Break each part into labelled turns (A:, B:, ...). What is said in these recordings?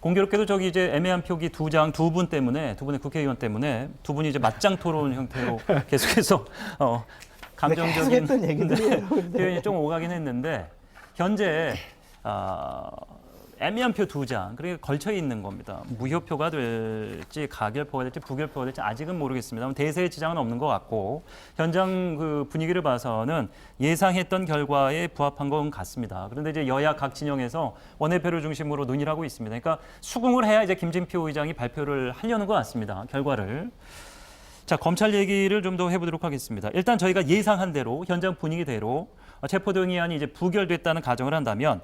A: 공교롭게도 저기 이제 애매한 표기 두 장 두 분 때문에 두 분의 국회의원 때문에 두 분이 이제 맞짱 토론 형태로 계속해서 감정적인
B: 했던 얘기들이에요.
A: 표현이 좀 오가긴 했는데 현재 애매한 표 두 장, 그러니까 걸쳐 있는 겁니다. 무효표가 될지 가결표가 될지 부결표가 될지 아직은 모르겠습니다. 대세의 지장은 없는 것 같고 현장 그 분위기를 봐서는 예상했던 결과에 부합한 건 같습니다. 그런데 이제 여야 각 진영에서 원내표를 중심으로 논의를 하고 있습니다. 그러니까 수긍을 해야 이제 김진표 의장이 발표를 하려는 것 같습니다. 결과를. 자, 검찰 얘기를 좀 더 해보도록 하겠습니다. 일단 저희가 예상한 대로 현장 분위기대로 체포동의안이 이제 부결됐다는 가정을 한다면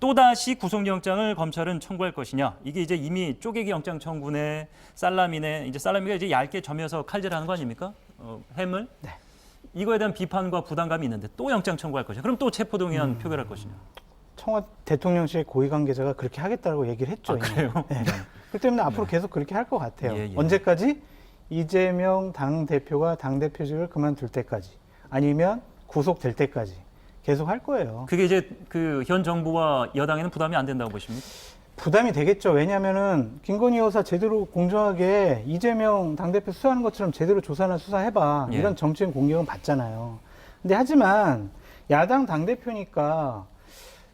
A: 또다시 구속영장을 검찰은 청구할 것이냐. 이게 이제 이미 쪼개기 영장 청구네, 살라미네, 이제 살라미가 이제 얇게 점여서 칼질하는 거 아닙니까? 햄을.
B: 네.
A: 이거에 대한 비판과 부담감이 있는데 또 영장 청구할 것이냐. 그럼 또 체포동의안 표결할 것이냐.
B: 청와대 대통령실 고위 관계자가 그렇게 하겠다고 얘기를 했죠.
A: 그래요?
B: 네. 그렇기 때문에 앞으로 계속 그렇게 할 것 같아요.
A: 예, 예.
B: 언제까지? 이재명 당대표가 당대표직을 그만둘 때까지, 아니면 구속될 때까지 계속 할 거예요.
A: 그게 이제 그 현 정부와 여당에는 부담이 안 된다고 보십니까?
B: 부담이 되겠죠. 왜냐하면은 김건희 여사 제대로 공정하게 이재명 당대표 수사하는 것처럼 제대로 조사나 수사해봐.
A: 예.
B: 이런 정치적 공격은 받잖아요. 근데 하지만 야당 당대표니까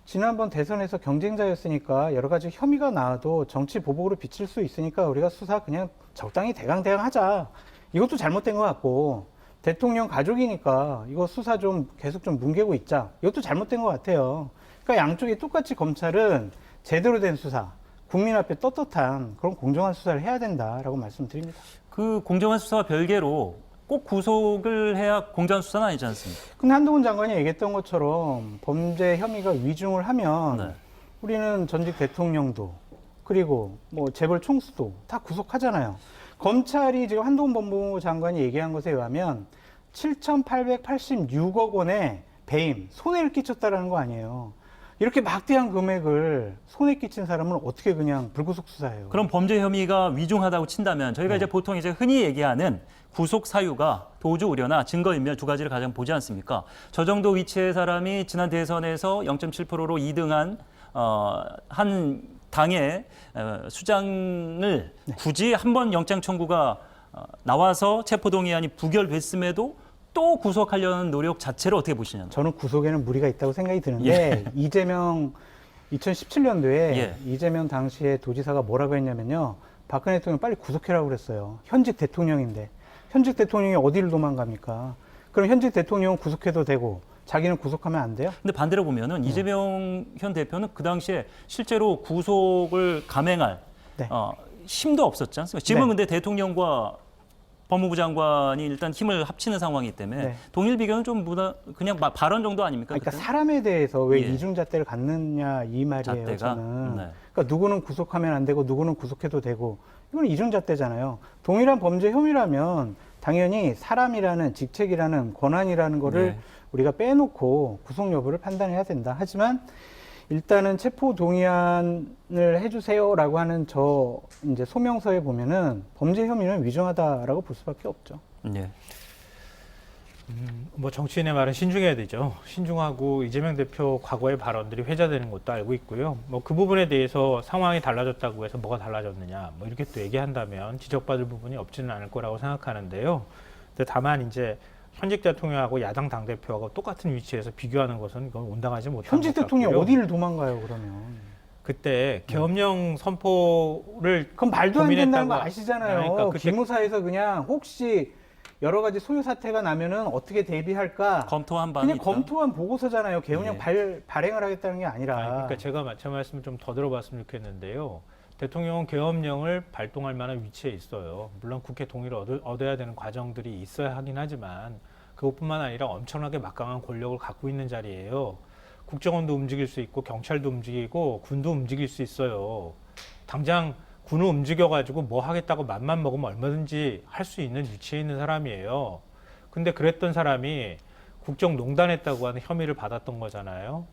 B: 지난번 대선에서 경쟁자였으니까 여러 가지 혐의가 나와도 정치 보복으로 비칠 수 있으니까 우리가 수사 그냥 적당히 대강대강 하자. 이것도 잘못된 것 같고, 대통령 가족이니까 이거 수사 좀 계속 좀 뭉개고 있자. 이것도 잘못된 것 같아요. 그러니까 양쪽이 똑같이 검찰은 제대로 된 수사, 국민 앞에 떳떳한 그런 공정한 수사를 해야 된다라고 말씀드립니다.
A: 그 공정한 수사와 별개로 꼭 구속을 해야 공정한 수사는 아니지 않습니까?
B: 근데 한동훈 장관이 얘기했던 것처럼 범죄 혐의가 위중을 하면
A: 네.
B: 우리는 전직 대통령도 그리고 뭐 재벌 총수도 다 구속하잖아요. 검찰이 지금 한동훈 법무부 장관이 얘기한 것에 의하면 7,886억 원의 배임, 손해를 끼쳤다라는 거 아니에요. 이렇게 막대한 금액을 손해 끼친 사람은 어떻게 그냥 불구속 수사해요?
A: 그럼 범죄 혐의가 위중하다고 친다면 저희가 이제 보통 이제 흔히 얘기하는 구속 사유가 도주 우려나 증거인멸 두 가지를 가장 보지 않습니까? 저 정도 위치의 사람이 지난 대선에서 0.7%로 2등한 한 당의 수장을 굳이 한 번 영장 청구가 나와서 체포동의안이 부결됐음에도 또 구속하려는 노력 자체를 어떻게 보시냐면?
B: 저는 구속에는 무리가 있다고 생각이 드는데 이재명 2017년도에
A: 예.
B: 이재명 당시에 도지사가 뭐라고 했냐면요. 박근혜 대통령 빨리 구속해라고 그랬어요. 현직 대통령인데. 현직 대통령이 어디를 도망갑니까? 그럼 현직 대통령은 구속해도 되고 자기는 구속하면 안 돼요?
A: 근데 반대로 보면은 이재명 현 대표는 그 당시에 실제로 구속을 감행할
B: 네.
A: 힘도 없었지 않습니까? 지금은
B: 네.
A: 근데 대통령과 법무부 장관이 일단 힘을 합치는 상황이기 때문에
B: 네.
A: 동일 비교는 좀 그냥 발언 정도 아닙니까?
B: 그러니까
A: 그때는?
B: 사람에 대해서 왜
A: 예.
B: 이중잣대를 갖느냐 이 말이에요.
A: 잣대가?
B: 저는.
A: 네.
B: 그러니까 누구는 구속하면 안 되고 누구는 구속해도 되고 이건 이중잣대잖아요. 동일한 범죄 혐의라면 당연히 사람이라는 직책이라는 권한이라는 거를
A: 네.
B: 우리가 빼놓고 구속 여부를 판단해야 된다. 하지만 일단은 체포 동의안을 해주세요라고 하는 저 이제 소명서에 보면은 범죄 혐의는 위중하다라고 볼 수밖에 없죠.
A: 예.
C: 뭐 정치인의 말은 신중해야 되죠. 신중하고 이재명 대표 과거의 발언들이 회자되는 것도 알고 있고요. 뭐 그 부분에 대해서 상황이 달라졌다고 해서 뭐가 달라졌느냐, 뭐 이렇게 또 얘기한다면 지적받을 부분이 없지는 않을 거라고 생각하는데요. 근데 다만 이제 현직 대통령하고 야당 당대표하고 똑같은 위치에서 비교하는 것은 이건 온당하지 못한
B: 현직
C: 것
B: 대통령
C: 같고요.
B: 어디를 도망가요, 그러면?
C: 그때 계엄령 선포를
B: 그건 말도 안 된다는 거
C: 고민했다고-
B: 아시잖아요.
C: 그러니까 그때
B: 기무사에서 그냥 혹시 여러 가지 소요 사태가 나면은 어떻게 대비할까?
A: 검토한 바는
B: 그냥
A: 있다.
B: 검토한 보고서잖아요. 계엄령
A: 예.
B: 발행을 하겠다는 게 아니라.
C: 그러니까 제가 제 말씀을 좀 더 들어봤으면 좋겠는데요. 대통령은 계엄령을 발동할 만한 위치에 있어요. 물론 국회 동의를 얻어야 되는 과정들이 있어야 하긴 하지만 그것뿐만 아니라 엄청나게 막강한 권력을 갖고 있는 자리예요. 국정원도 움직일 수 있고 경찰도 움직이고 군도 움직일 수 있어요. 당장 군을 움직여가지고 뭐 하겠다고 맘만 먹으면 얼마든지 할 수 있는 위치에 있는 사람이에요. 근데 그랬던 사람이 국정농단했다고 하는 혐의를 받았던 거잖아요.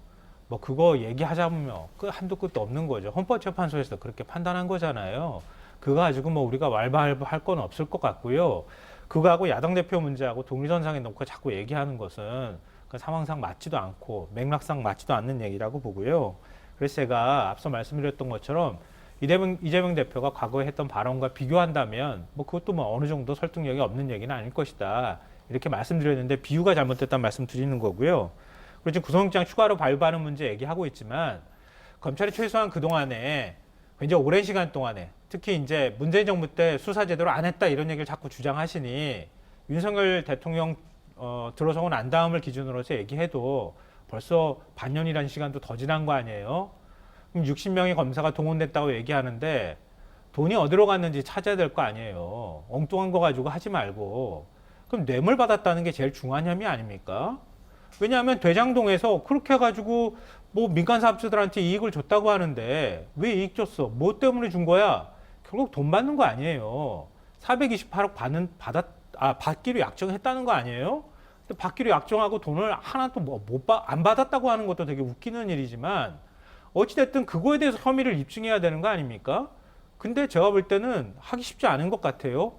C: 뭐 그거 얘기하자면 그 한도 끝도 없는 거죠. 헌법재판소에서 그렇게 판단한 거잖아요. 그거 가지고 뭐 우리가 왈가왈부할 건 없을 것 같고요. 그거하고 야당 대표 문제하고 동일선상에 놓고 자꾸 얘기하는 것은 그 상황상 맞지도 않고 맥락상 맞지도 않는 얘기라고 보고요. 그래서 제가 앞서 말씀드렸던 것처럼 이재명 대표가 과거에 했던 발언과 비교한다면 뭐 그것도 뭐 어느 정도 설득력이 없는 얘기는 아닐 것이다. 이렇게 말씀드렸는데 비유가 잘못됐다는 말씀 드리는 거고요. 그리고 지금 구속영장 추가로 발부하는 문제 얘기하고 있지만 검찰이 최소한 그동안에 굉장히 오랜 시간 동안에 특히 이제 문재인 정부 때 수사 제대로 안 했다 이런 얘기를 자꾸 주장하시니 윤석열 대통령 들어서고 난 다음을 기준으로서 얘기해도 벌써 반년이라는 시간도 더 지난 거 아니에요? 그럼 60명의 검사가 동원됐다고 얘기하는데 돈이 어디로 갔는지 찾아야 될 거 아니에요. 엉뚱한 거 가지고 하지 말고. 그럼 뇌물 받았다는 게 제일 중요한 혐의 아닙니까? 왜냐하면 대장동에서 그렇게 해가지고 뭐 민간 사업주들한테 이익을 줬다고 하는데 왜 이익 줬어? 뭐 때문에 준 거야? 결국 돈 받는 거 아니에요. 428억 받기로 약정했다는 거 아니에요? 근데 받기로 약정하고 돈을 하나도 안 받았다고 하는 것도 되게 웃기는 일이지만 어찌됐든 그거에 대해서 혐의를 입증해야 되는 거 아닙니까? 근데 제가 볼 때는 하기 쉽지 않은 것 같아요.